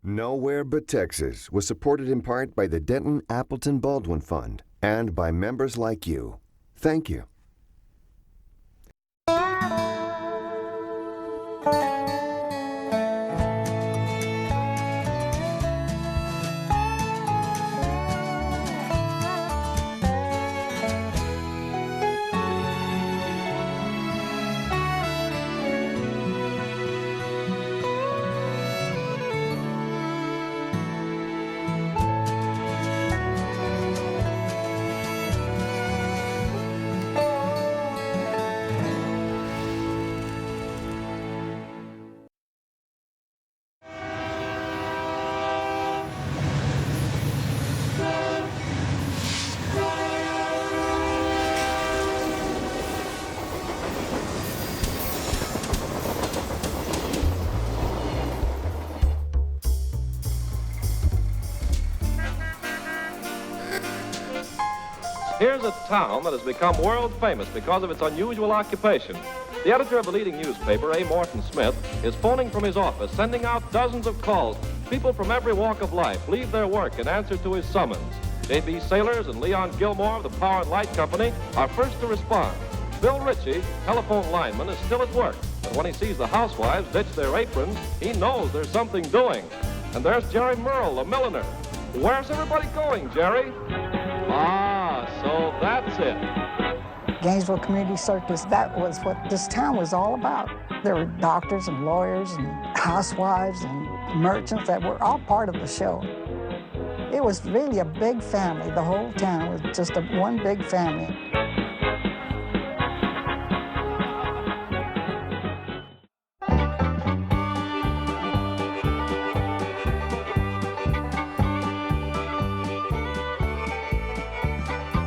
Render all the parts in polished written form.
Nowhere But Texas was supported in part by the Denton Appleton Baldwin Fund and by members like you. Thank you. Here's a town that has become world famous because of its unusual occupation. The editor of the leading newspaper, A. Morton Smith, is phoning from his office, sending out dozens of calls. People from every walk of life leave their work in answer to his summons. J.B. Sailors and Leon Gilmore of the Power and Light Company are first to respond. Bill Ritchie, telephone lineman, is still at work. But when he sees the housewives ditch their aprons, he knows there's something doing. And there's Jerry Merle, the milliner. Where's everybody going, Jerry? Ah, so that's it. Gainesville Community Circus, that was what this town was all about. There were doctors and lawyers and housewives and merchants that were all part of the show. It was really a big family. The whole town was just one big family.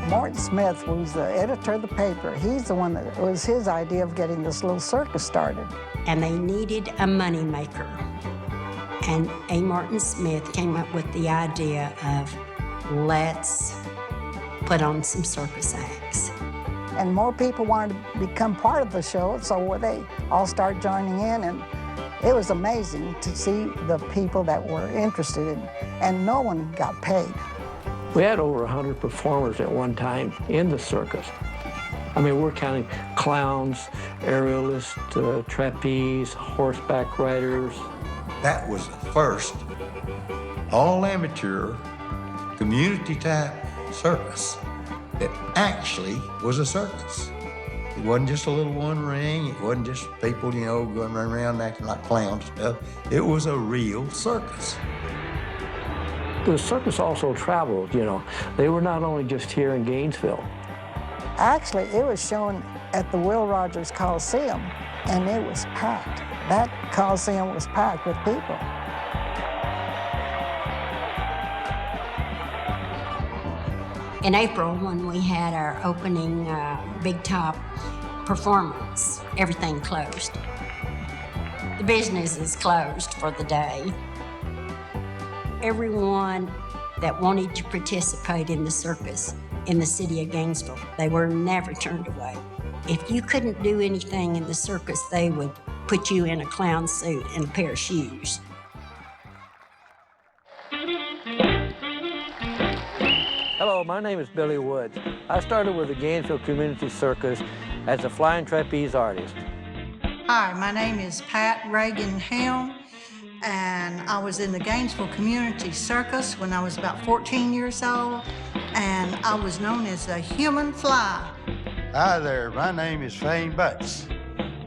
Morton Smith was the editor of the paper. He's the one that it was his idea of getting this little circus started. And they needed a money maker. And A. Morton Smith came up with the idea of let's put on some circus acts. And more people wanted to become part of the show, so they all started joining in, and it was amazing to see the people that were interested in, and no one got paid. We had over 100 performers at one time in the circus. I mean, we're counting clowns, aerialists, trapeze, horseback riders. That was the first all-amateur, community-type circus that actually was a circus. It wasn't just a little one ring. It wasn't just people, going around acting like clowns and stuff. It was a real circus. The circus also traveled, They were not only just here in Gainesville. Actually, it was shown at the Will Rogers Coliseum, and it was packed. That Coliseum was packed with people. In April, when we had our opening big top performance, everything closed. The business is closed for the day. Everyone that wanted to participate in the circus in the city of Gainesville, they were never turned away. If you couldn't do anything in the circus, they would put you in a clown suit and a pair of shoes. Hello, my name is Billy Woods. I started with the Gainesville Community Circus as a flying trapeze artist. Hi, my name is Pat Reagan Helm, and I was in the Gainesville Community Circus when I was about 14 years old, and I was known as the Human Fly. Hi there, my name is Fane Butts.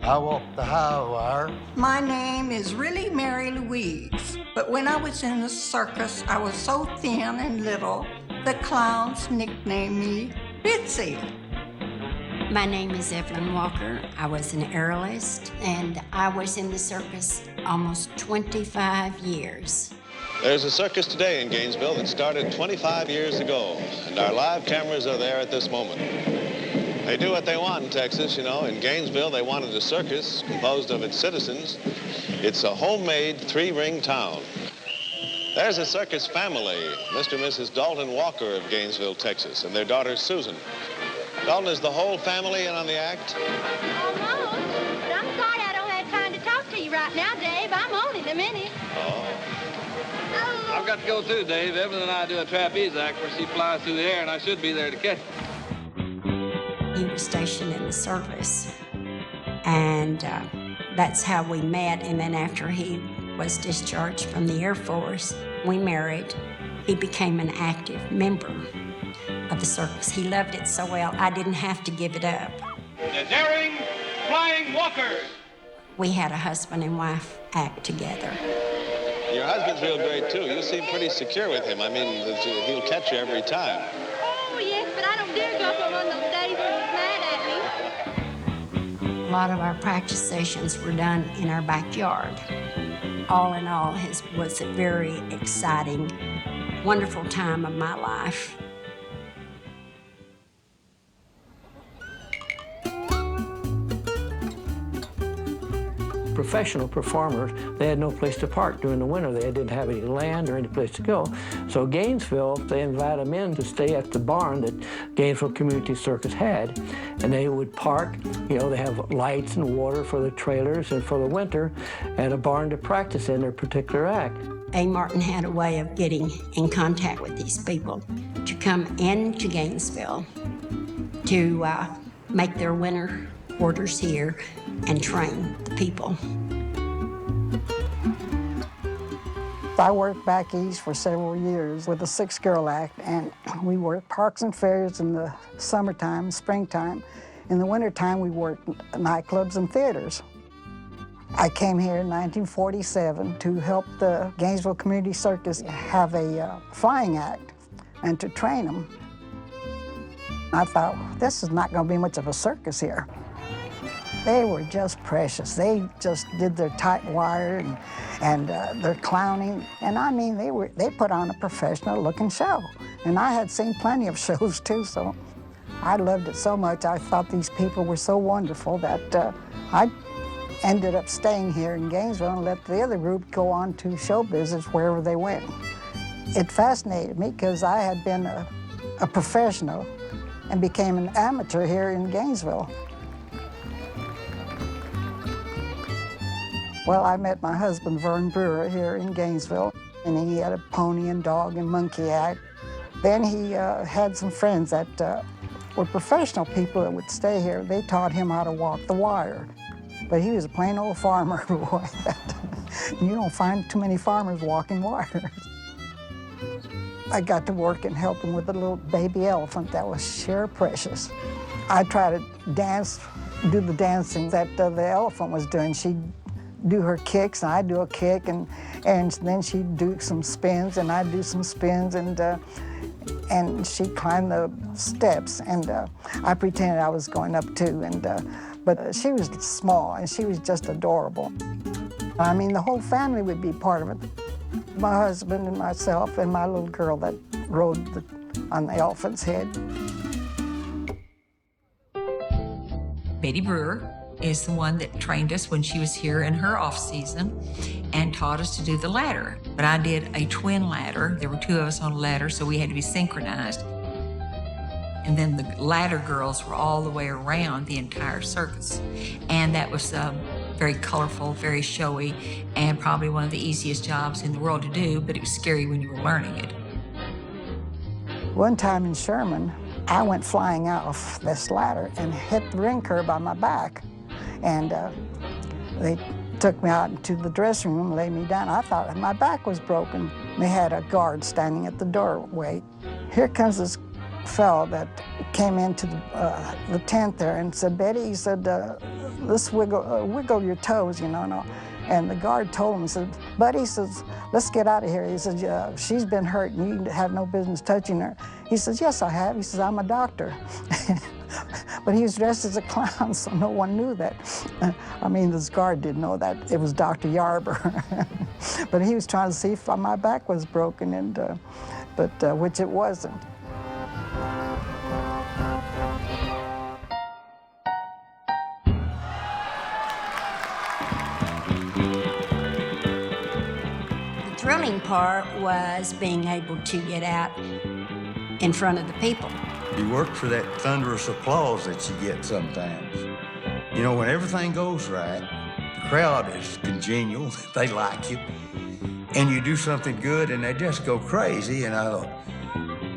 I walk the high wire. My name is really Mary Louise, but when I was in the circus, I was so thin and little, the clowns nicknamed me Bitsy. My name is Evelyn Walker. I was an aerialist, and I was in the circus almost 25 years. There's a circus today in Gainesville that started 25 years ago, and our live cameras are there at this moment. They do what they want in Texas, In Gainesville, they wanted a circus composed of its citizens. It's a homemade three-ring town. There's a circus family, Mr. and Mrs. Dalton Walker of Gainesville, Texas, and their daughter, Susan. Dalton, is the whole family in on the act? Almost, but I'm sorry I don't have time to talk to you right now, Dave. I'm only a minute. Oh. I've got to go too, Dave. Evelyn and I do a trapeze act where she flies through the air, and I should be there to catch her. He was stationed in the service, and that's how we met. And then after he was discharged from the Air Force, we married. He became an active member of the circus. He loved it so well, I didn't have to give it up. The Daring Flying Walkers. We had a husband and wife act together. Your husband's real great, too. You seem pretty secure with him. I mean, he'll catch you every time. Oh, yes, but I don't dare go up on one of those days when he's mad at me. A lot of our practice sessions were done in our backyard. All in all, it was a very exciting, wonderful time of my life. Professional performers, they had no place to park during the winter. They didn't have any land or any place to go. So Gainesville, they invited them in to stay at the barn that Gainesville Community Circus had. And they would park, you know, they have lights and water for the trailers and for the winter, and a barn to practice in their particular act. A. Martin had a way of getting in contact with these people to come into Gainesville to make their winter orders here and train the people. I worked back east for several years with the Six Girl Act, and we worked parks and fairs in the summertime, springtime. In the wintertime, we worked nightclubs and theaters. I came here in 1947 to help the Gainesville Community Circus have a flying act and to train them. I thought, this is not going to be much of a circus here. They were just precious. They just did their tight wire and their clowning. And I mean, they put on a professional-looking show. And I had seen plenty of shows, too, so I loved it so much. I thought these people were so wonderful that I ended up staying here in Gainesville and let the other group go on to show business wherever they went. It fascinated me because I had been a professional and became an amateur here in Gainesville. Well, I met my husband, Vern Brewer, here in Gainesville, and he had a pony and dog and monkey act. Then he had some friends that were professional people that would stay here. They taught him how to walk the wire. But he was a plain old farmer, boy. You don't find too many farmers walking wires. I got to work and help him with a little baby elephant that was sheer precious. I tried to do the dancing that the elephant was doing. She'd do her kicks, and I'd do a kick, and then she'd do some spins, and I'd do some spins, and she'd climb the steps, and I pretended I was going up too, but she was small, and she was just adorable. I mean, the whole family would be part of it. My husband and myself and my little girl that rode on the elephant's head. Betty Brewer is the one that trained us when she was here in her off-season and taught us to do the ladder. But I did a twin ladder. There were two of us on a ladder, so we had to be synchronized. And then the ladder girls were all the way around the entire circus. And that was very colorful, very showy, and probably one of the easiest jobs in the world to do, but it was scary when you were learning it. One time in Sherman, I went flying off this ladder and hit the ring curb on my back. And they took me out into the dressing room, laid me down. I thought my back was broken. They had a guard standing at the doorway. Here comes this fellow that came into the tent there and said, Betty, he said, let's wiggle your toes, you know. And the guard told him, he said, Buddy, he says, let's get out of here. He said, she's been hurt and you have no business touching her. He says, yes, I have. He says, I'm a doctor. But he was dressed as a clown, so no one knew that. I mean, this guard didn't know that it was Dr. Yarber. But he was trying to see if my back was broken, but which it wasn't. The thrilling part was being able to get out in front of the people. You work for that thunderous applause that you get sometimes. You know, when everything goes right, the crowd is congenial, they like you, and you do something good and they just go crazy, and I thought,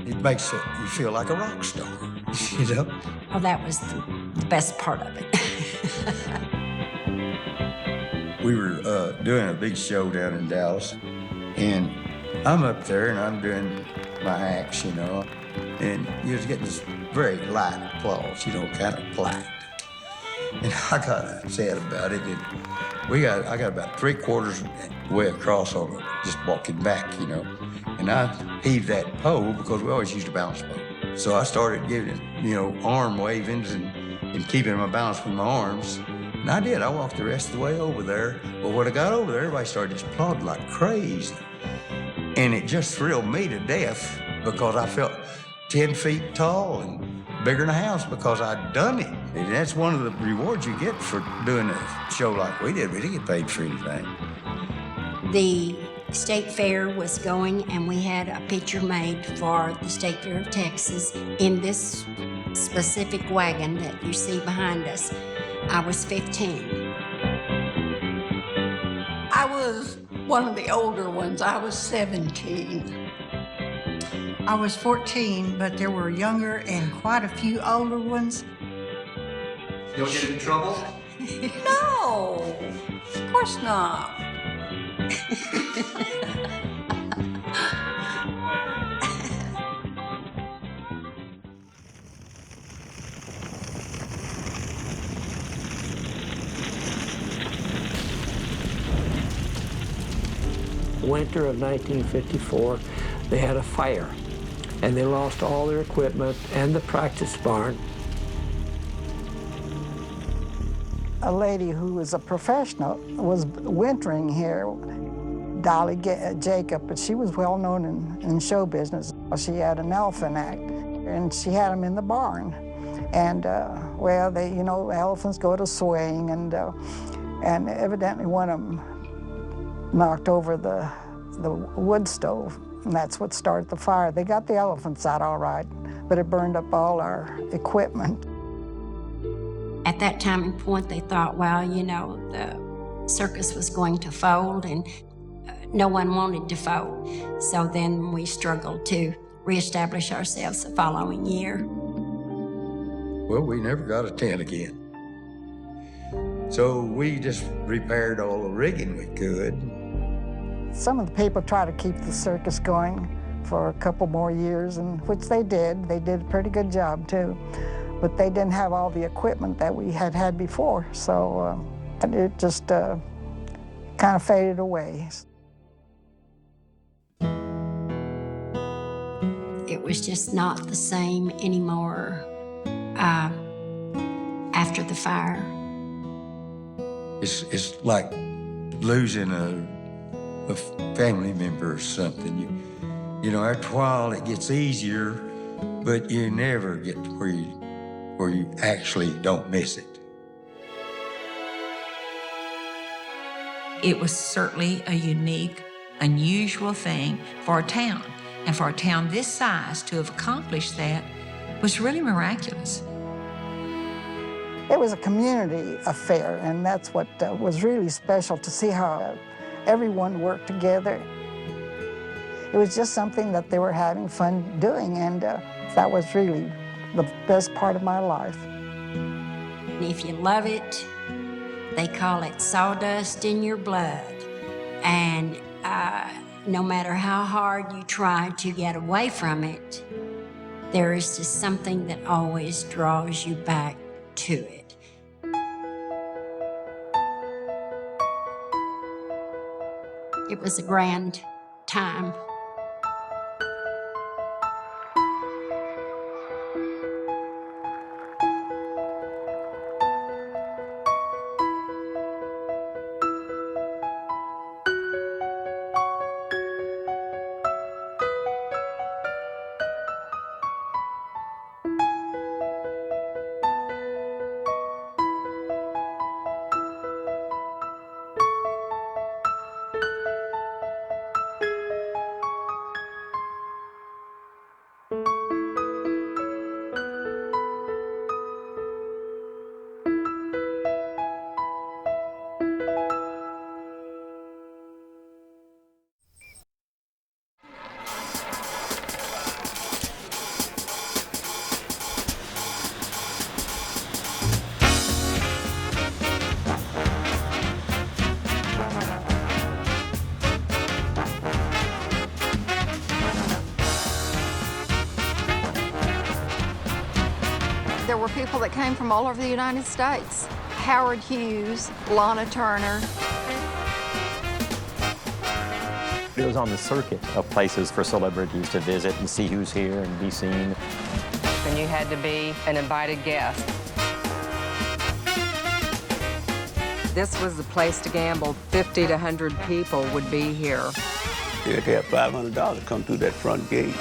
it makes you feel like a rock star, you know? Well, that was the best part of it. We were doing a big show down in Dallas, and I'm up there and I'm doing my acts, you know, and you was getting this very light applause, you know, kind of polite. And I got sad about it, and I got about 3/4 way across on it, just walking back, you know, and I heaved that pole because we always used a balance pole. So I started giving it, you know, arm wavings and keeping my balance with my arms. And I did. I walked the rest of the way over there. Well, when I got over there, everybody started just applauding like crazy. And it just thrilled me to death because I felt 10 feet tall and bigger than a house because I'd done it. And that's one of the rewards you get for doing a show like we did. We didn't get paid for anything. The State Fair was going, and we had a picture made for the State Fair of Texas in this specific wagon that you see behind us. I was 15. I was one of the older ones. I was 17. I was 14, but there were younger and quite a few older ones. You don't get in trouble? No, of course not. Winter of 1954, they had a fire, and they lost all their equipment and the practice barn. A lady who was a professional was wintering here, Dolly Jacob, but she was well known in show business. She had an elephant act, and she had them in the barn. And well, they, you know, elephants go to swing, and evidently one of them knocked over the wood stove, and that's what started the fire. They got the elephants out all right, but it burned up all our equipment. At that time and point, they thought, well, you know, the circus was going to fold, and no one wanted to fold. So then we struggled to reestablish ourselves the following year. Well, we never got a tent again. So we just repaired all the rigging we could. Some of the people tried to keep the circus going for a couple more years, and which they did. They did a pretty good job, too. But they didn't have all the equipment that we had had before, so it just kind of faded away. It was just not the same anymore after the fire. It's like losing a family member or something. You know, after a while it gets easier, but you never get to where you actually don't miss it. It was certainly a unique, unusual thing for a town. And for a town this size to have accomplished that was really miraculous. It was a community affair, and that's what was really special, to see how everyone worked together. It was just something that they were having fun doing, and that was really the best part of my life. And if you love it, they call it sawdust in your blood. And no matter how hard you try to get away from it, there is just something that always draws you back to it. It was a grand time. people that came from all over the United States. Howard Hughes, Lana Turner. It was on the circuit of places for celebrities to visit and see who's here and be seen. And you had to be an invited guest. This was the place to gamble. 50 to 100 people would be here. You'd have $500 come through that front gate.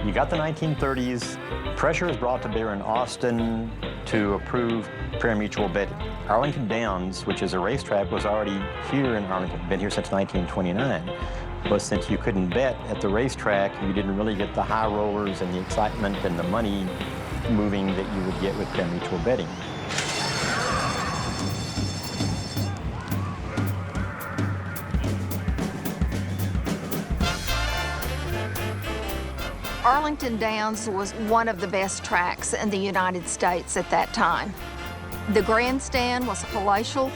You got the 1930s. Pressure is brought to bear in Austin to approve pari-mutuel betting. Arlington Downs, which is a racetrack, was already here in Arlington, been here since 1929. But since you couldn't bet at the racetrack, you didn't really get the high rollers and the excitement and the money moving that you would get with pari-mutuel betting. Arlington Downs was one of the best tracks in the United States at that time. The grandstand was palatial.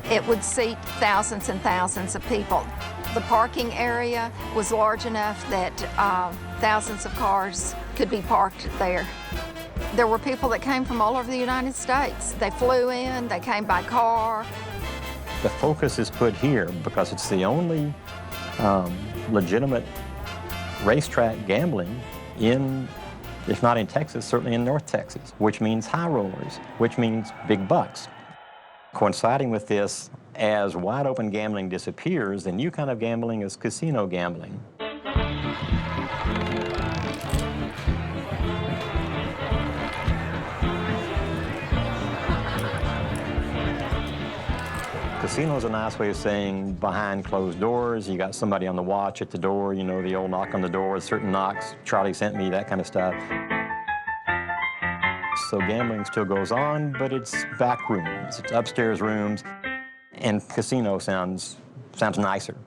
It would seat thousands and thousands of people. The parking area was large enough that thousands of cars could be parked there. There were people that came from all over the United States. They flew in, they came by car. The focus is put here because it's the only legitimate racetrack gambling in, if not in Texas, certainly in North Texas, which means high rollers, which means big bucks. Coinciding with this, as wide open gambling disappears, the new kind of gambling is casino gambling. Casino is a nice way of saying behind closed doors. You got somebody on the watch at the door, you know, the old knock on the door, certain knocks, Charlie sent me, that kind of stuff. So gambling still goes on, but it's back rooms, it's upstairs rooms, and casino sounds nicer.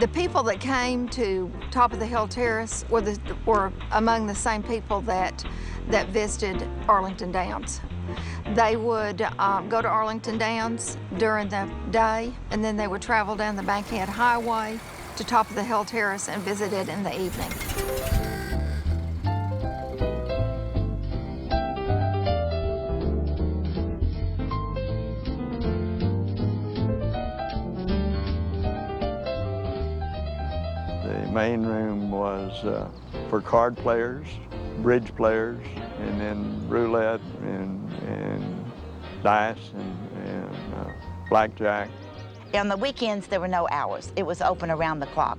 The people that came to top of the Hill Terrace were among the same people that visited Arlington Downs. They would go to Arlington Downs during the day, and then they would travel down the Bankhead Highway to top of the Hill Terrace and visit it in the evening. The main room was for card players, bridge players, and then roulette and dice and blackjack. On the weekends, there were no hours. It was open around the clock.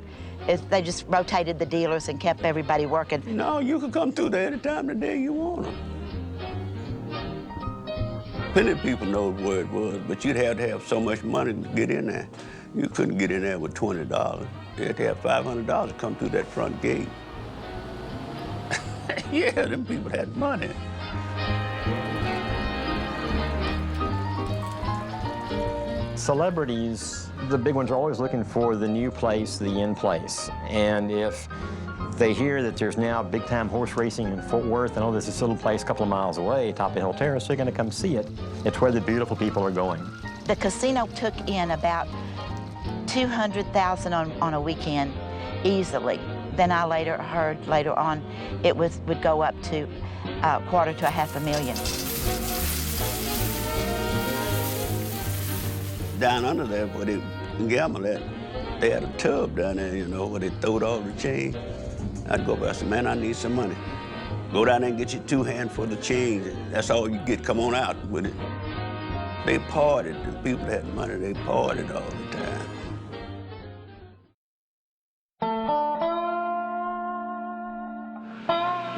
They just rotated the dealers and kept everybody working. No, you could come through there any time of the day you want them. Plenty of people know where it was, but you'd have to have so much money to get in there. You couldn't get in there with $20. You had to have $500 to come through that front gate. Yeah, them people had money. Celebrities, the big ones, are always looking for the new place, the in place. And if they hear that there's now big-time horse racing in Fort Worth, and oh, there's this little place a couple of miles away, top of Hill Terrace, they're going to come see it. It's where the beautiful people are going. The casino took in about $200,000 on a weekend easily. Then I heard later on it would go up to $250,000 to $500,000. Down under there where they gamble at, they had a tub down there, you know, where they throwed all the change. I'd go by and say, man, I need some money. Go down there and get your 2 handfuls of change. That's all you get, come on out with it. They partied, the people that had money, they partied all the time.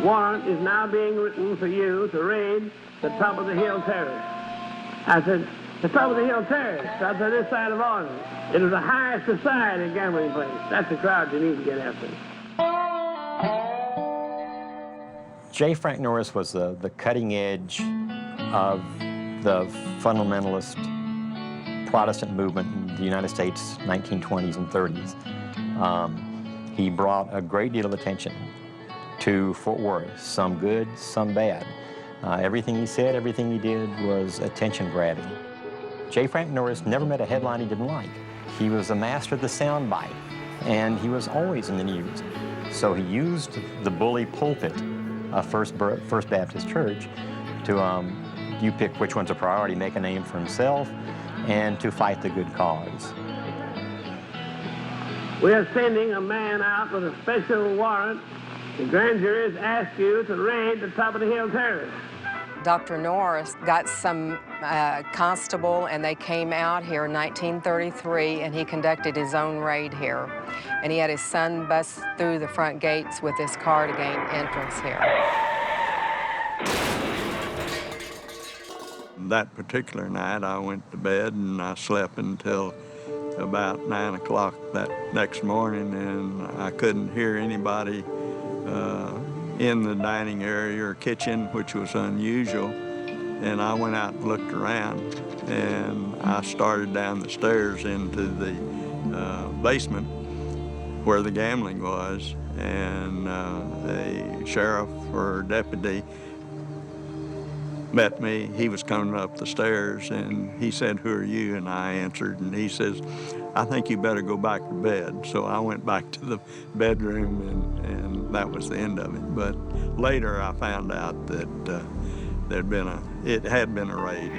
Warrant is now being written for you to raid the top of the Hill Terrace. I said, the top of the Hill Terrace, that's on this side of Austin. It is a high society gambling place. That's the crowd you need to get after. J. Frank Norris was the cutting edge of the fundamentalist Protestant movement in the United States, 1920s and 30s. He brought a great deal of attention to Fort Worth, some good, some bad. Everything he said, everything he did was attention-grabbing. J. Frank Norris never met a headline he didn't like. He was a master of the soundbite, and he was always in the news. So he used the bully pulpit of First Baptist Church to, you pick which one's a priority, make a name for himself, and to fight the good cause. We are sending a man out with a special warrant. The grand jury has asked you to raid the top of the Hill Terrace. Dr. Norris got some constable, and they came out here in 1933, and he conducted his own raid here. And he had his son bust through the front gates with his car to gain entrance here. That particular night, I went to bed, and I slept until about 9 o'clock that next morning, and I couldn't hear anybody in the dining area or kitchen, which was unusual. And I went out and looked around, and I started down the stairs into the basement where the gambling was, and a sheriff or deputy met me. He was coming up the stairs, and he said, "Who are you?" And I answered, and he says, "I think you better go back to bed." So I went back to the bedroom, and that was the end of it. But later I found out that it had been a raid.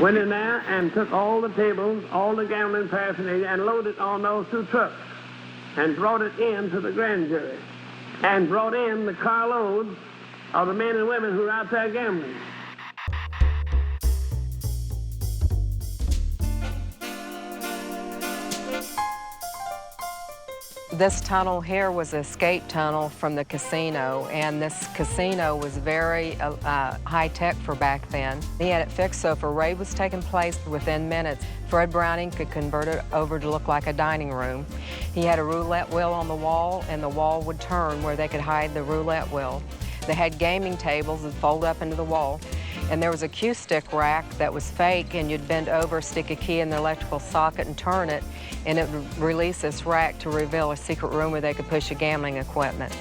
Went in there and took all the tables, all the gambling paraphernalia, and loaded on those 2 trucks, and brought it in to the grand jury, and brought in the carloads of the men and women who were out there gambling. This tunnel here was an escape tunnel from the casino, and this casino was very high-tech for back then. He had it fixed so if a raid was taking place within minutes, Fred Browning could convert it over to look like a dining room. He had a roulette wheel on the wall, and the wall would turn where they could hide the roulette wheel. They had gaming tables that fold up into the wall, and there was a cue stick rack that was fake, and you'd bend over, stick a key in the electrical socket and turn it, and it would release this rack to reveal a secret room where they could push your gambling equipment.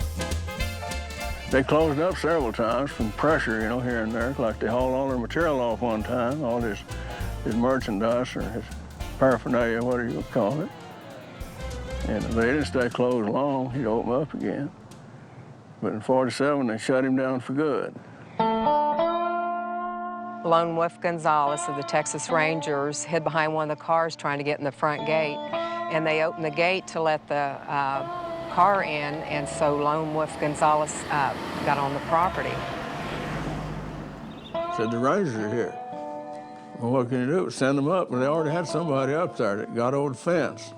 They closed up several times from pressure, you know, here and there, like they hauled all their material off one time, all his merchandise or his paraphernalia, whatever you would call it. And if they didn't stay closed long, he'd open up again. But in '47, they shut him down for good. Lone Wolf Gonzalez of the Texas Rangers hid behind one of the cars trying to get in the front gate, and they opened the gate to let the car in, and so Lone Wolf Gonzalez got on the property. Said, "The Rangers are here." Well, what can you do? Send them up. Well, they already had somebody up there that got over the fence,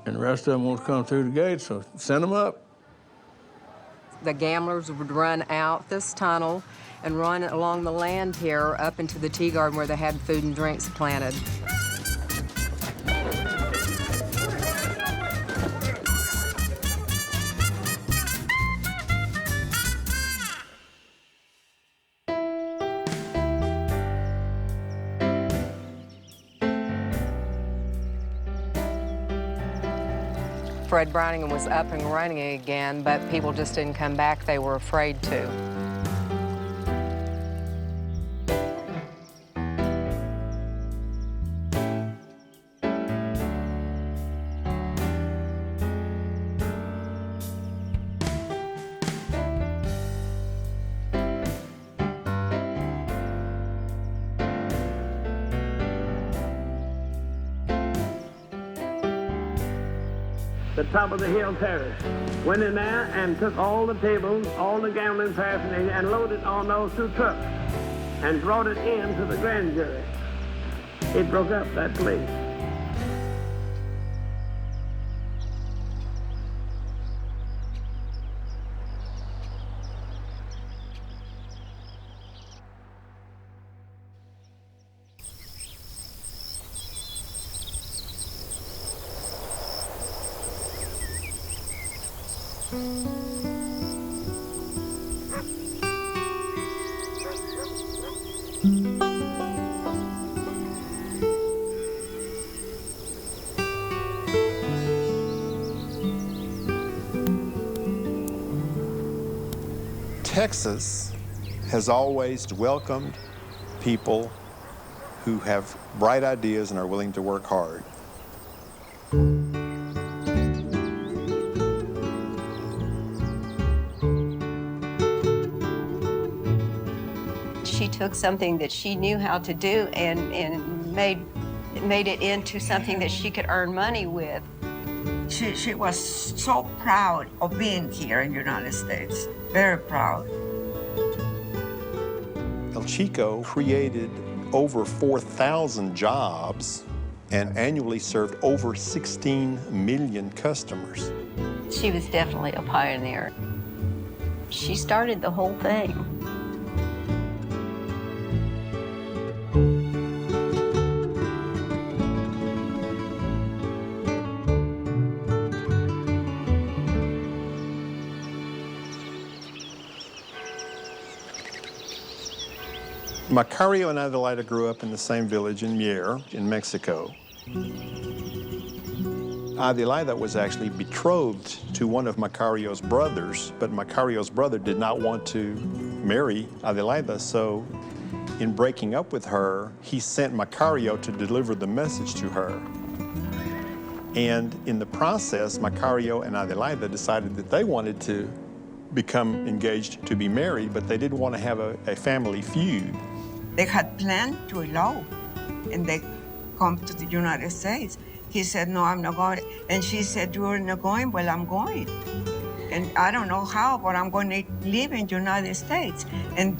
and the rest of them won't come through the gate, so send them up. The gamblers would run out this tunnel and run along the land here up into the tea garden where they had food and drinks planted. Fred Browning was up and running again, but people just didn't come back. They were afraid to. The top of the Hill Terrace. Went in there and took all the tables, all the gambling paraphernalia, and loaded on those 2 trucks, and brought it in to the grand jury. It broke up that place. Texas has always welcomed people who have bright ideas and are willing to work hard. She took something that she knew how to do and made it into something that she could earn money with. She was so proud of being here in the United States, very proud. El Chico created over 4,000 jobs and annually served over 16 million customers. She was definitely a pioneer. She started the whole thing. Macario and Adela grew up in the same village in Mier, in Mexico. Adela was actually betrothed to one of Macario's brothers, but Macario's brother did not want to marry Adela, so in breaking up with her, he sent Macario to deliver the message to her. And in the process, Macario and Adela decided that they wanted to become engaged to be married, but they didn't want to have a family feud. They had planned to elope, and they come to the United States. He said, no, I'm not going. And she said, you're not going? Well, I'm going. And I don't know how, but I'm going to live in the United States. And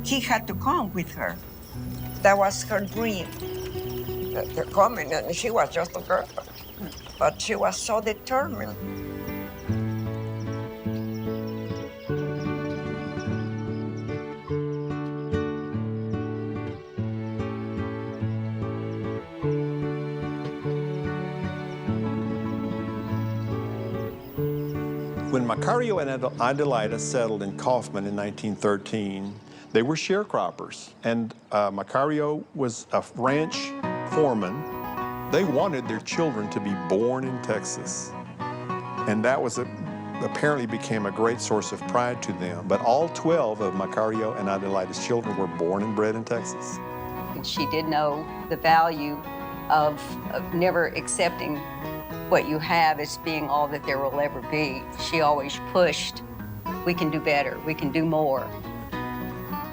he had to come with her. That was her dream. They're coming, and she was just a girl. But she was so determined. When Macario and Adela settled in Kaufman in 1913, they were sharecroppers, and Macario was a ranch foreman. They wanted their children to be born in Texas, and that was apparently became a great source of pride to them. But all 12 of Macario and Adela's children were born and bred in Texas. She did know the value of never accepting what you have as being all that there will ever be. She always pushed, we can do better, we can do more.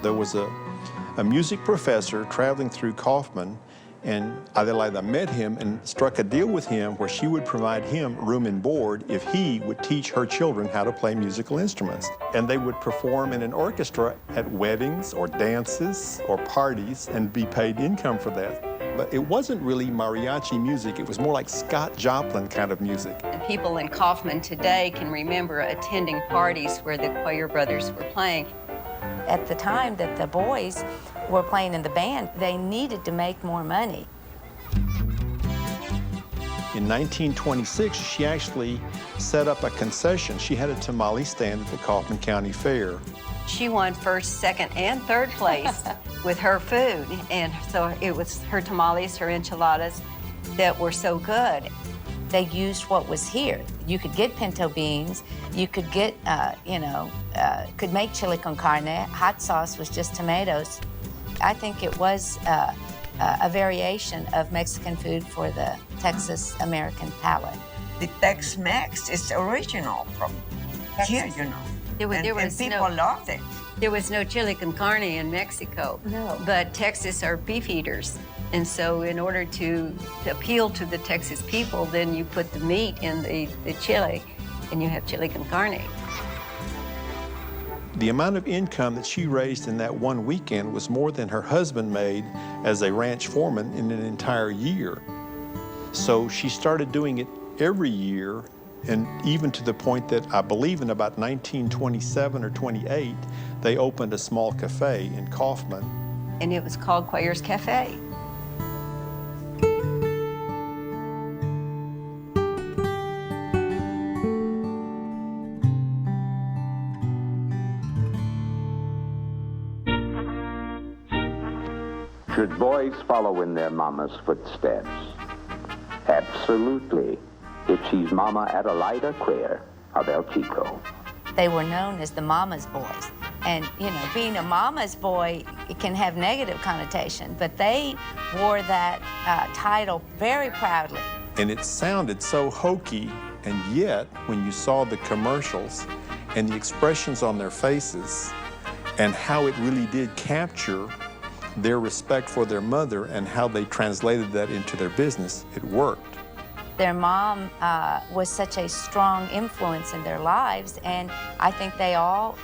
There was a music professor traveling through Kaufman, and Adela met him and struck a deal with him where she would provide him room and board if he would teach her children how to play musical instruments. And they would perform in an orchestra at weddings or dances or parties and be paid income for that. But it wasn't really mariachi music. It was more like Scott Joplin kind of music. And people in Kaufman today can remember attending parties where the Choir brothers were playing. At the time that the boys were playing in the band, they needed to make more money. In 1926, she actually set up a concession. She had a tamale stand at the Kaufman County Fair. She won first, second, and third place with her food. And so it was her tamales, her enchiladas that were so good. They used what was here. You could get pinto beans, you could get, could make chili con carne. Hot sauce was just tomatoes. I think it was a variation of Mexican food for the Texas American palate. The Tex-Mex is original from here, you know. And people loved it. There was no chili con carne in Mexico. No. But Texas are beef eaters. And so in order to appeal to the Texas people, then you put the meat in the chili and you have chili con carne. The amount of income that she raised in that one weekend was more than her husband made as a ranch foreman in an entire year. So she started doing it every year, and even to the point that I believe in about 1927 or 28, they opened a small cafe in Kaufman. And it was called Choir's Cafe. Should boys follow in their mama's footsteps? Absolutely. If she's Mama Adelaida Queer of El Chico. They were known as the Mama's Boys. And, you know, being a mama's boy, it can have negative connotation, but they wore that title very proudly. And it sounded so hokey, and yet, when you saw the commercials and the expressions on their faces and how it really did capture their respect for their mother and how they translated that into their business, it worked. Their mom was such a strong influence in their lives, and I think they all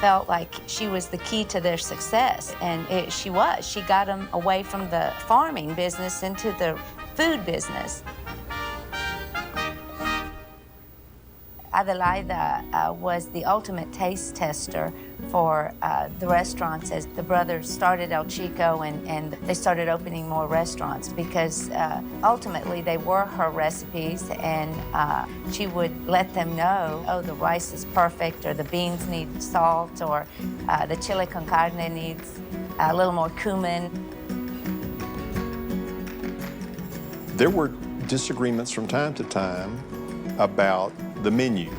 felt like she was the key to their success, and she was. She got them away from the farming business into the food business. Adelaida was the ultimate taste tester for the restaurants as the brothers started El Chico and they started opening more restaurants because ultimately they were her recipes, and she would let them know, oh, the rice is perfect, or the beans need salt, or the chili con carne needs a little more cumin. There were disagreements from time to time about the menu.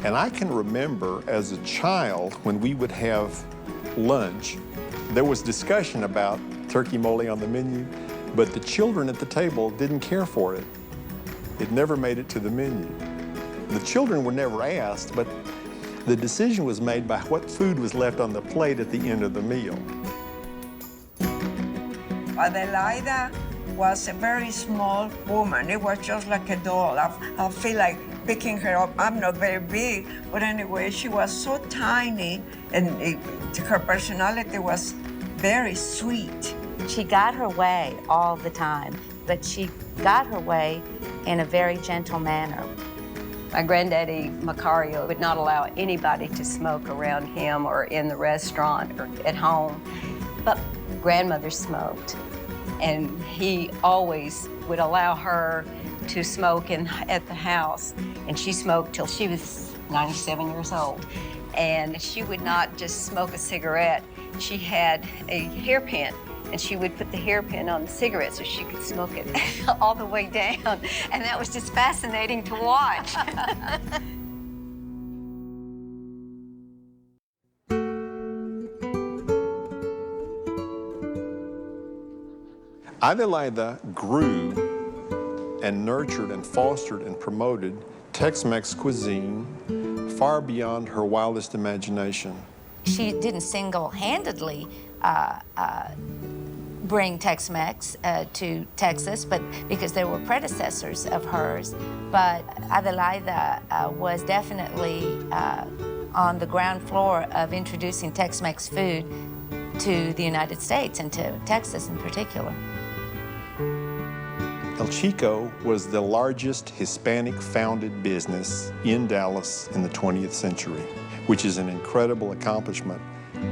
And I can remember as a child when we would have lunch, there was discussion about turkey mole on the menu, but the children at the table didn't care for it. It never made it to the menu. The children were never asked, but the decision was made by what food was left on the plate at the end of the meal. Adelaida was a very small woman. It was just like a doll. I feel like picking her up. I'm not very big, but anyway, she was so tiny, and her personality was very sweet. She got her way all the time, but she got her way in a very gentle manner. My granddaddy, Macario, would not allow anybody to smoke around him or in the restaurant or at home, but grandmother smoked. And he always would allow her to smoke at the house. And she smoked till she was 97 years old. And she would not just smoke a cigarette. She had a hairpin, and she would put the hairpin on the cigarette so she could smoke it all the way down. And that was just fascinating to watch. Adelaida grew and nurtured and fostered and promoted Tex-Mex cuisine far beyond her wildest imagination. She didn't single-handedly bring Tex-Mex to Texas, but because there were predecessors of hers. But Adelaida was definitely on the ground floor of introducing Tex-Mex food to the United States and to Texas in particular. El Chico was the largest Hispanic-founded business in Dallas in the 20th century, which is an incredible accomplishment,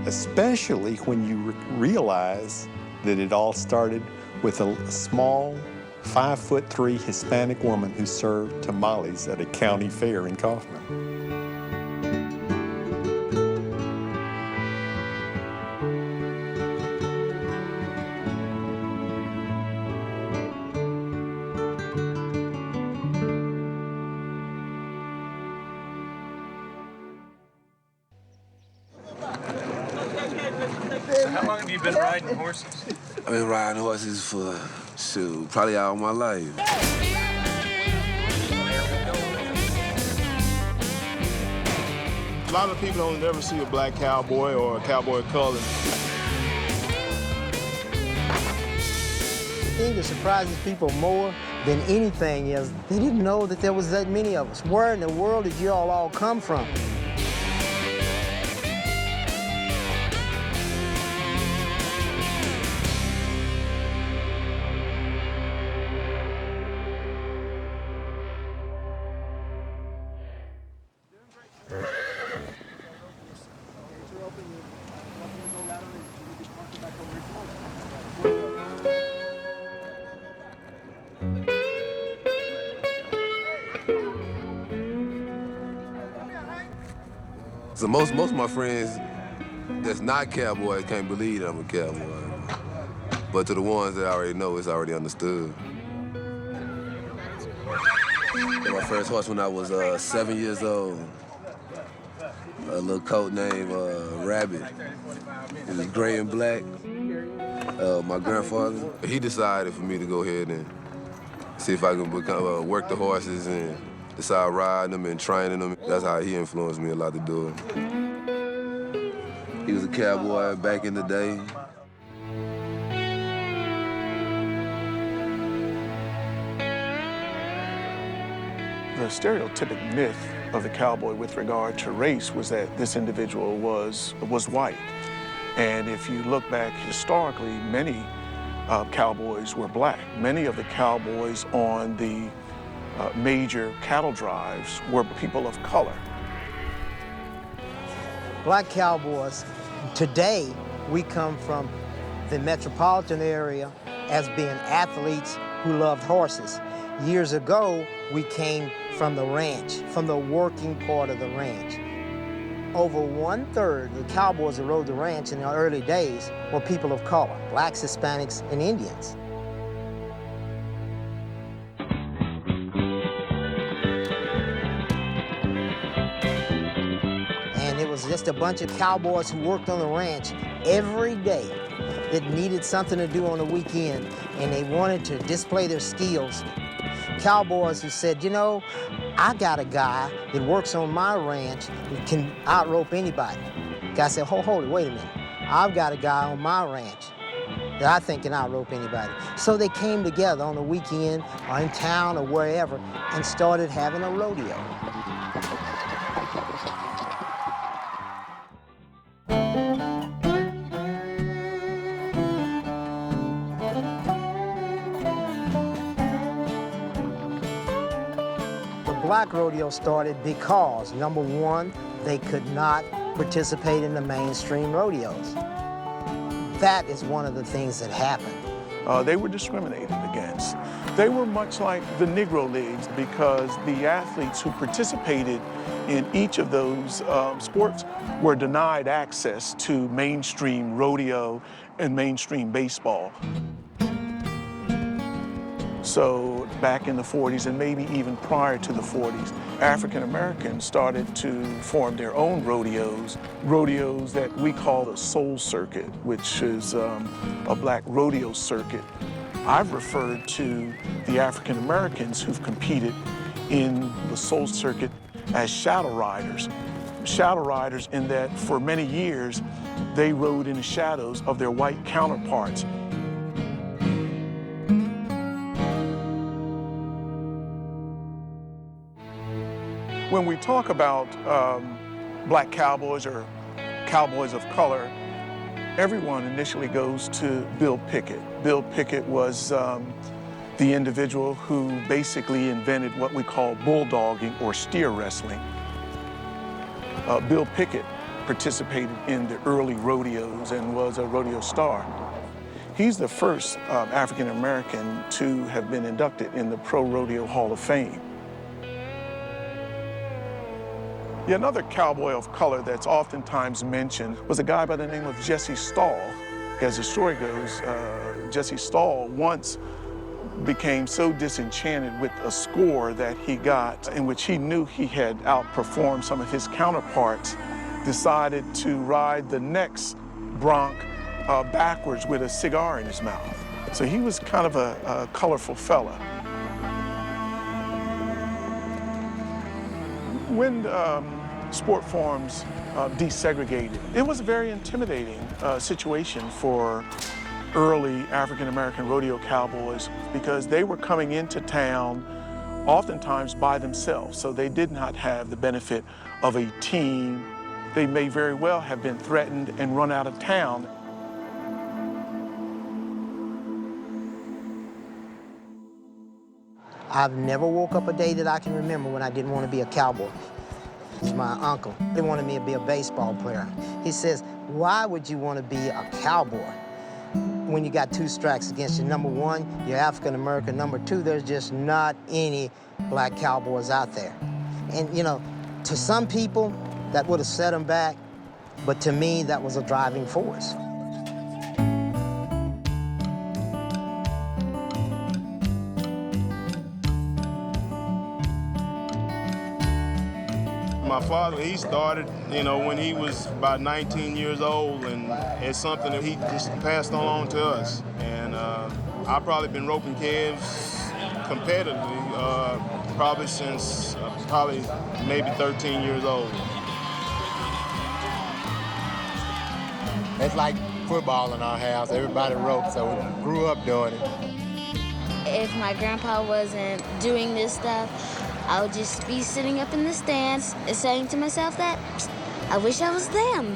especially when you realize that it all started with a small 5'3" Hispanic woman who served tamales at a county fair in Kaufman. How long have you been riding horses? I've been riding horses for, shoot, probably all my life. A lot of people don't ever see a black cowboy or a cowboy color. The thing that surprises people more than anything is they didn't know that there was that many of us. Where in the world did you all come from? So most of my friends that's not cowboys can't believe that I'm a cowboy. But to the ones that already know, it's already understood. I got my first horse when I was 7 years old. a little coat named Rabbit. It was gray and black. My grandfather, he decided for me to go ahead and see if I can become, work the horses and decide riding them and training them. That's how he influenced me a lot to do it. He was a cowboy back in the day. The stereotypic myth of the cowboy with regard to race was that this individual was white. And if you look back historically, many cowboys were black. Many of the cowboys on the major cattle drives were people of color. Black cowboys, today we come from the metropolitan area as being athletes who loved horses. Years ago, we came from the ranch, from the working part of the ranch. Over 1/3 of the cowboys that rode the ranch in the early days were people of color, blacks, Hispanics, and Indians. And it was just a bunch of cowboys who worked on the ranch every day that needed something to do on the weekend, and they wanted to display their skills. Cowboys who said, you know, I got a guy that works on my ranch that can outrope anybody. Guy said, hold it, wait a minute. I've got a guy on my ranch that I think can outrope anybody. So they came together on the weekend or in town or wherever and started having a rodeo. Black rodeo started because, number one, they could not participate in the mainstream rodeos. That is one of the things that happened. They were discriminated against. They were much like the Negro Leagues because the athletes who participated in each of those sports were denied access to mainstream rodeo and mainstream baseball. So back in the 40s and maybe even prior to the 40s, African Americans started to form their own rodeos that we call the soul circuit, which is a black rodeo circuit. I've referred to the African Americans who've competed in the soul circuit as shadow riders. Shadow riders in that for many years, they rode in the shadows of their white counterparts. When we talk about black cowboys or cowboys of color, everyone initially goes to Bill Pickett. Bill Pickett was the individual who basically invented what we call bulldogging or steer wrestling. Bill Pickett participated in the early rodeos and was a rodeo star. He's the first African American to have been inducted in the Pro Rodeo Hall of Fame. Yeah, another cowboy of color that's oftentimes mentioned was a guy by the name of Jesse Stahl. As the story goes, Jesse Stahl once became so disenchanted with a score that he got in which he knew he had outperformed some of his counterparts, decided to ride the next bronc backwards with a cigar in his mouth. So he was kind of a colorful fella. When sport forms desegregated, it was a very intimidating situation for early African-American rodeo cowboys because they were coming into town oftentimes by themselves, so they did not have the benefit of a team. They may very well have been threatened and run out of town. I've never woke up a day that I can remember when I didn't want to be a cowboy. It was my uncle. He wanted me to be a baseball player. He says, why would you want to be a cowboy when you got two strikes against you? Number one, you're African American. Number two, there's just not any black cowboys out there. And you know, to some people, that would have set them back, but to me, that was a driving force. My father, he started, when he was about 19 years old, and it's something that he just passed on to us. And I've probably been roping calves competitively probably since maybe 13 years old. It's like football in our house. Everybody ropes, so we grew up doing it. If my grandpa wasn't doing this stuff, I would just be sitting up in the stands and saying to myself that I wish I was them.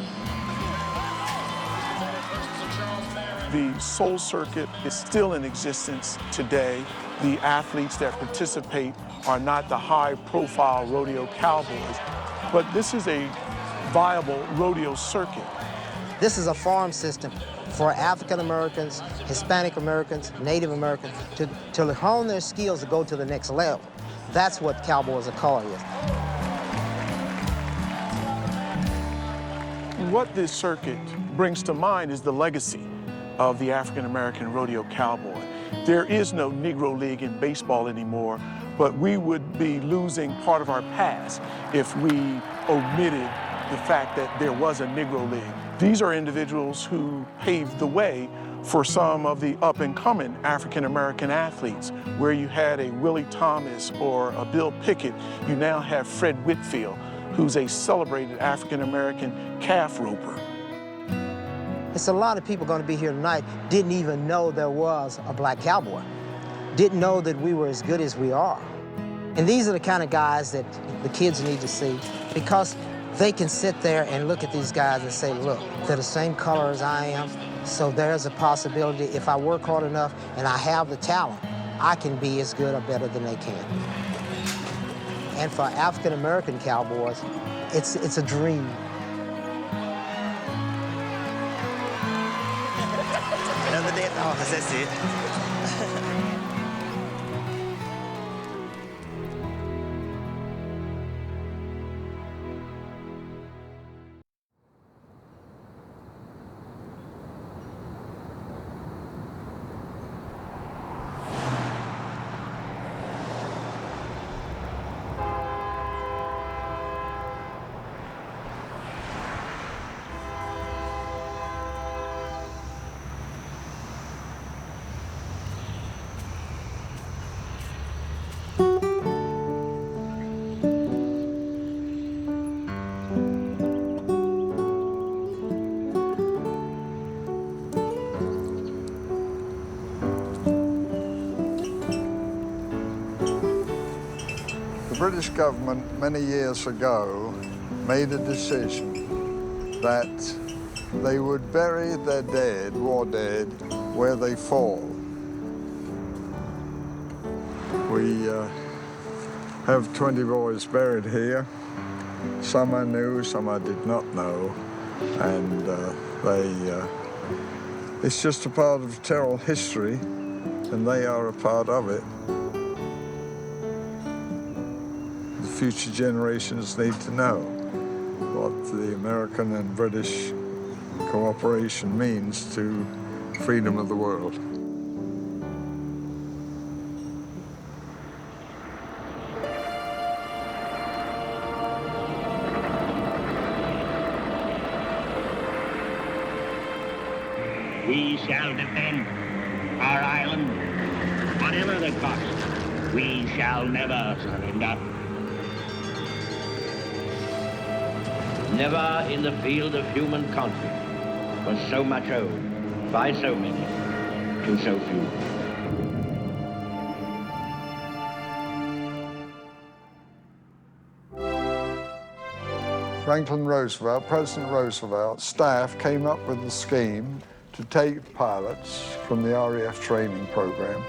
The soul circuit is still in existence today. The athletes that participate are not the high-profile rodeo cowboys, but this is a viable rodeo circuit. This is a farm system for African Americans, Hispanic Americans, Native Americans to hone their skills to go to the next level. That's what Cowboys of Color is. What this circuit brings to mind is the legacy of the African American rodeo cowboy. There is no Negro League in baseball anymore, but we would be losing part of our past if we omitted the fact that there was a Negro League. These are individuals who paved the way for some of the up-and-coming African-American athletes. Where you had a Willie Thomas or a Bill Pickett, you now have Fred Whitfield, who's a celebrated African-American calf roper. It's a lot of people going to be here tonight didn't even know there was a black cowboy, didn't know that we were as good as we are. And these are the kind of guys that the kids need to see, because they can sit there and look at these guys and say, look, they're the same color as I am, so there's a possibility if I work hard enough and I have the talent, I can be as good or better than they can. And for African-American cowboys, it's a dream. Another day at the office, that's it. The British government many years ago made a decision that they would bury their dead, war dead, where they fall. We have 20 boys buried here. Some I knew, some I did not know, and it's just a part of Terrell history, and they are a part of it. Future generations need to know what the American and British cooperation means to freedom of the world. We shall defend our island, whatever the cost. We shall never surrender. Never in the field of human conflict was so much owed by so many to so few. Franklin Roosevelt, President Roosevelt's staff came up with a scheme to take pilots from the RAF training program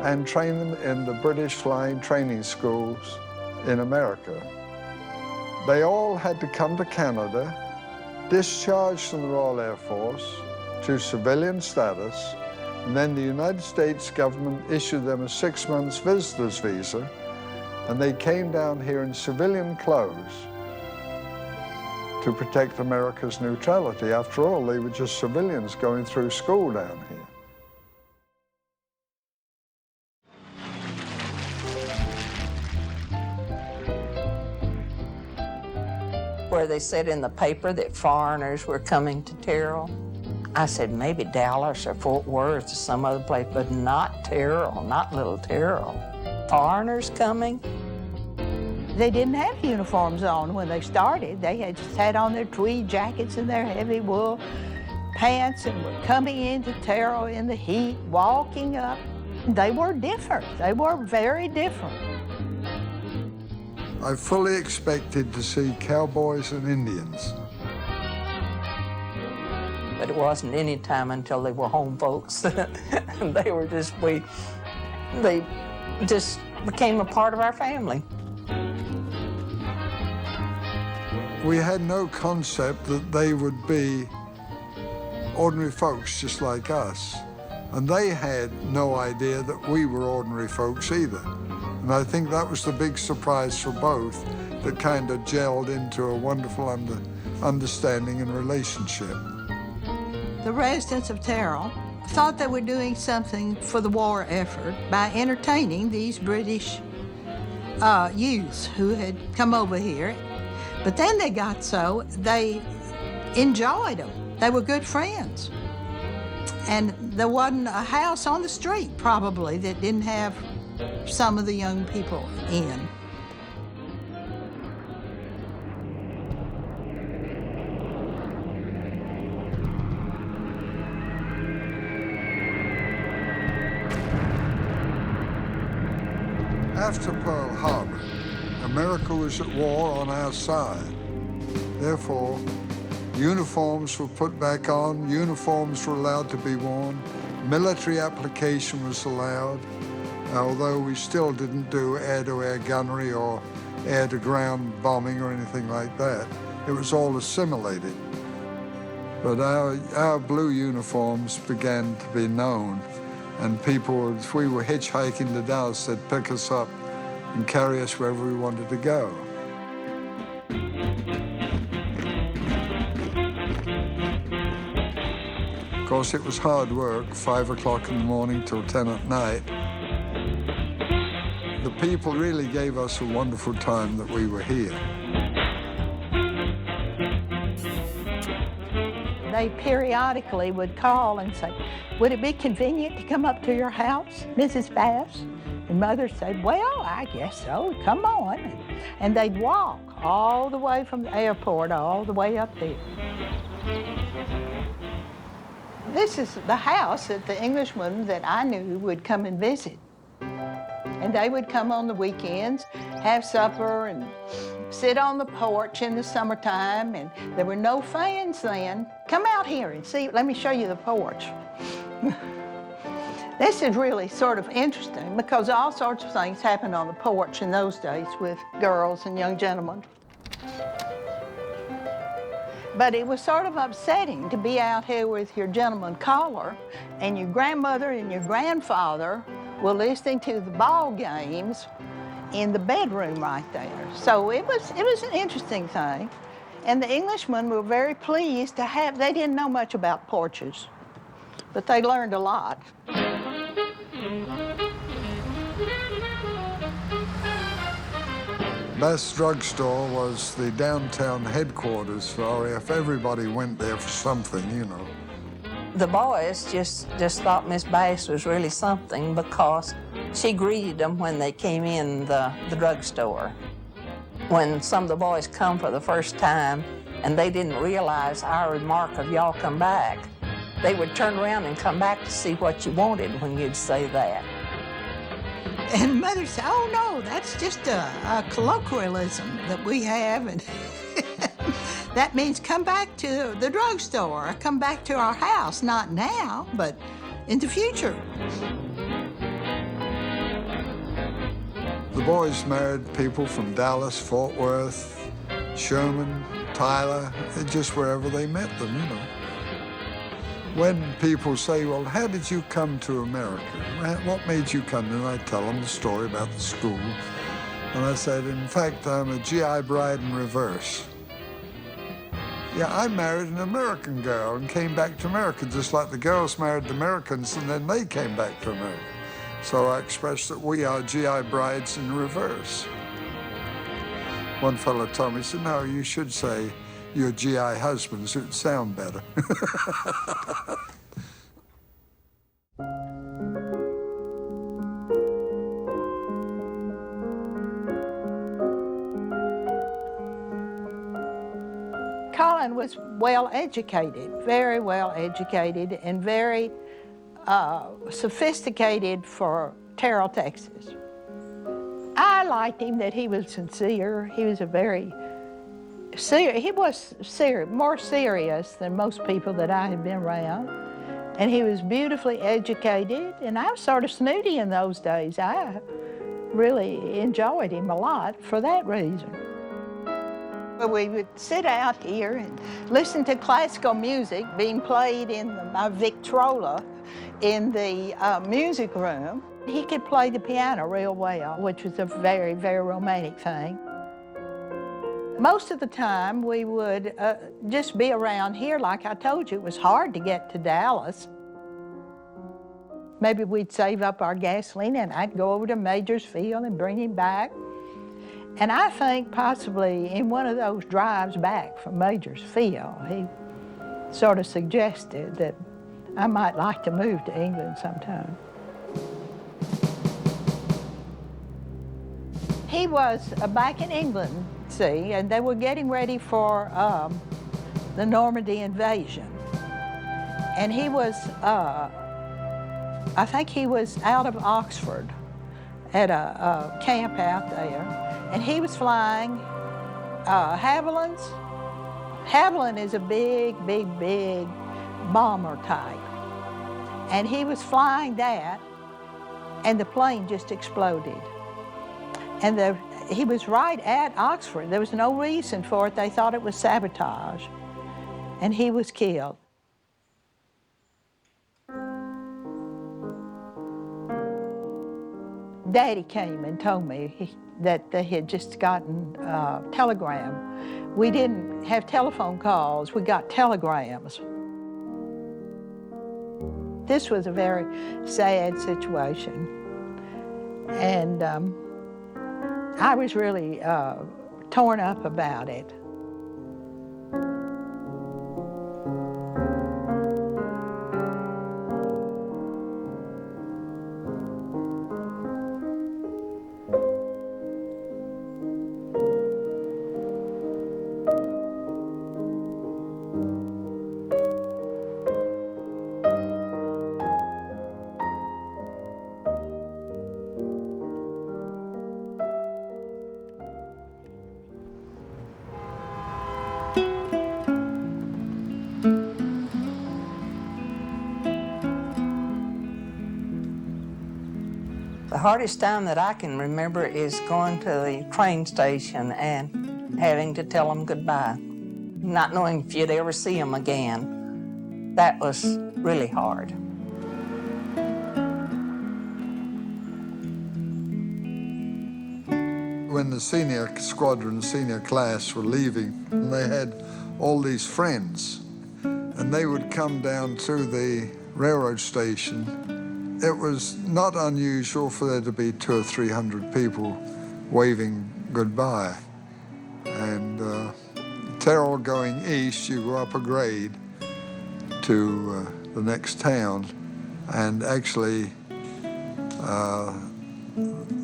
and train them in the British flying training schools in America. They all had to come to Canada, discharge from the Royal Air Force to civilian status, and then the United States government issued them a 6 months visitor's visa, and they came down here in civilian clothes to protect America's neutrality. After all, they were just civilians going through school down here. where they said in the paper that foreigners were coming to Terrell. I said, maybe Dallas or Fort Worth or some other place, but not Terrell, not little Terrell. Foreigners coming? They didn't have uniforms on when they started. They had just had on their tweed jackets and their heavy wool pants and were coming into Terrell in the heat, walking up. They were different. They were very different. I fully expected to see cowboys and Indians. But it wasn't any time until they were home folks. They were just, they just became a part of our family. We had no concept that they would be ordinary folks just like us. And they had no idea that we were ordinary folks either. And I think that was the big surprise for both that kind of gelled into a wonderful understanding and relationship. The residents of Terrell thought they were doing something for the war effort by entertaining these British youths who had come over here. But then they got so they enjoyed them. They were good friends. And there wasn't a house on the street, probably, that didn't have some of the young people in. After Pearl Harbor, America was at war on our side. Therefore, uniforms were put back on, uniforms were allowed to be worn, military application was allowed, although we still didn't do air-to-air gunnery or air-to-ground bombing or anything like that. It was all assimilated. But our blue uniforms began to be known, and people, if we were hitchhiking to Dallas, they'd pick us up and carry us wherever we wanted to go. Of course, it was hard work, 5 o'clock in the morning till 10 at night. The people really gave us a wonderful time that we were here. They periodically would call and say, would it be convenient to come up to your house, Mrs. Bass? And Mother said, well, I guess so, come on. And they'd walk all the way from the airport, all the way up there. This is the house that the Englishmen that I knew would come and visit. And they would come on the weekends, have supper, and sit on the porch in the summertime, and there were no fans then. Come out here and see, let me show you the porch. This is really sort of interesting because all sorts of things happened on the porch in those days with girls and young gentlemen. But it was sort of upsetting to be out here with your gentleman caller and your grandmother and your grandfather were listening to the ball games in the bedroom right there. So it was an interesting thing. And the Englishmen were very pleased to have, they didn't know much about porches, but they learned a lot. Bass Drugstore was the downtown headquarters for RAF. Everybody went there for something, you know. The boys just thought Miss Bass was really something because she greeted them when they came in the drugstore. When some of the boys come for the first time and they didn't realize our remark of y'all come back, they would turn around and come back to see what you wanted when you'd say that. And Mother said, oh no, that's just a colloquialism that we have, and that means come back to the drugstore, or come back to our house, not now, but in the future. The boys married people from Dallas, Fort Worth, Sherman, Tyler, just wherever they met them, you know. When people say, well, how did you come to America? What made you come? And I tell them the story about the school. And I said, in fact, I'm a GI bride in reverse. Yeah, I married an American girl and came back to America, just like the girls married the Americans and then they came back to America. So I expressed that we are GI brides in reverse. One fellow told me, he said, no, you should say your GI husbands, it would sound better. Colin was well educated, very well educated, and very sophisticated for Terrell, Texas. I liked him that he was sincere. He was a very more serious than most people that I had been around. And he was beautifully educated, and I was sort of snooty in those days. I really enjoyed him a lot for that reason. We would sit out here and listen to classical music being played in my Victrola in the music room. He could play the piano real well, which was a very, very romantic thing. Most of the time, we would just be around here. Like I told you, it was hard to get to Dallas. Maybe we'd save up our gasoline and I'd go over to Major's Field and bring him back. And I think possibly in one of those drives back from Major's Field, he sort of suggested that I might like to move to England sometime. He was back in England, see, and they were getting ready for the Normandy invasion. And he was, I think he was out of Oxford at a camp out there. And he was flying Havilands. Haviland is a big, big, big bomber type. And he was flying that, and the plane just exploded. And he was right at Oxford. There was no reason for it. They thought it was sabotage. And he was killed. Daddy came and told me that they had just gotten a telegram. We didn't have telephone calls, we got telegrams. This was a very sad situation. And I was really torn up about it. The hardest time that I can remember is going to the train station and having to tell them goodbye, not knowing if you'd ever see them again. That was really hard. When the senior squadron, senior class were leaving, and they had all these friends, and they would come down through the railroad station. It was not unusual for there to be 200 or 300 people waving goodbye. And Terrell going east, you go up a grade to the next town, and actually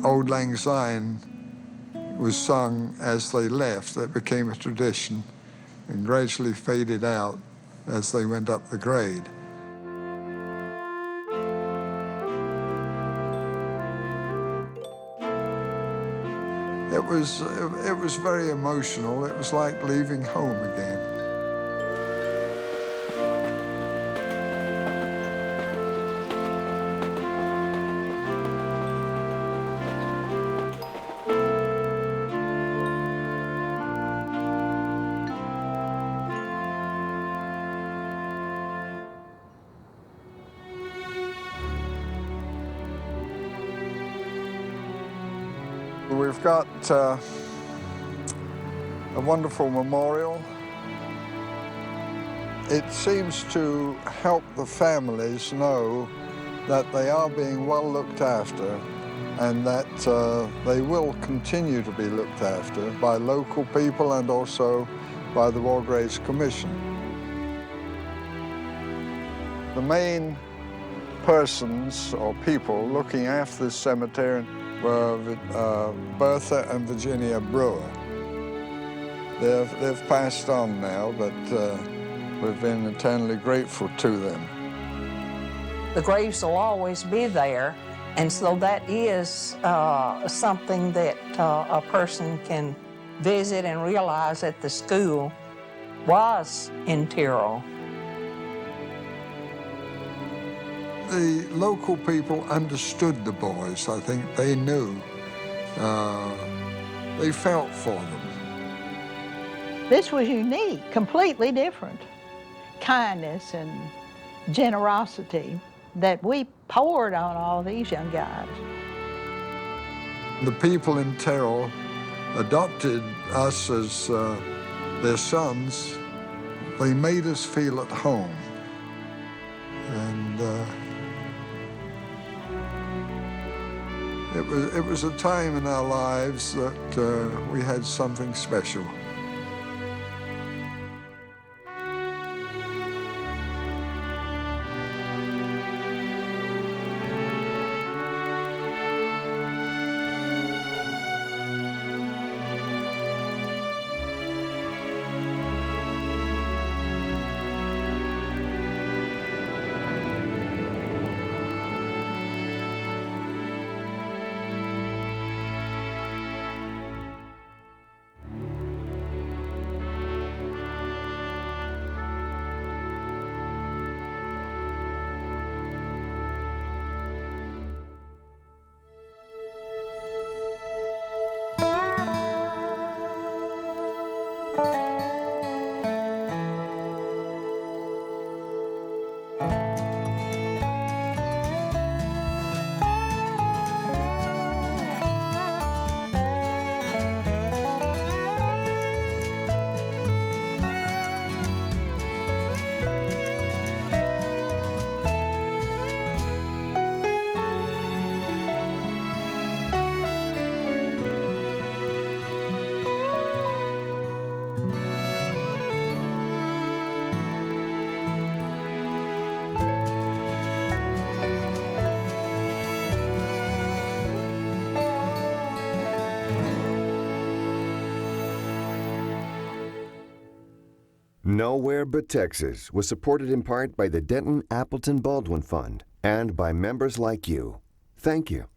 Auld Lang Syne was sung as they left. That became a tradition and gradually faded out as they went up the grade. It was very emotional. It was like leaving home again. We've got a wonderful memorial. It seems to help the families know that they are being well looked after and that they will continue to be looked after by local people and also by the War Graves Commission. The main persons or people looking after this cemetery were Bertha and Virginia Brewer. They've passed on now, but we've been eternally grateful to them. The graves will always be there, and so that is something that a person can visit and realize that the school was in Terrell. The local people understood the boys, I think. They knew. They felt for them. This was unique, completely different. Kindness and generosity that we poured on all these young guys. The people in Terrell adopted us as their sons. They made us feel at home. And it was a time in our lives that we had something special. Nowhere But Texas was supported in part by the Denton Appleton Baldwin Fund and by members like you. Thank you.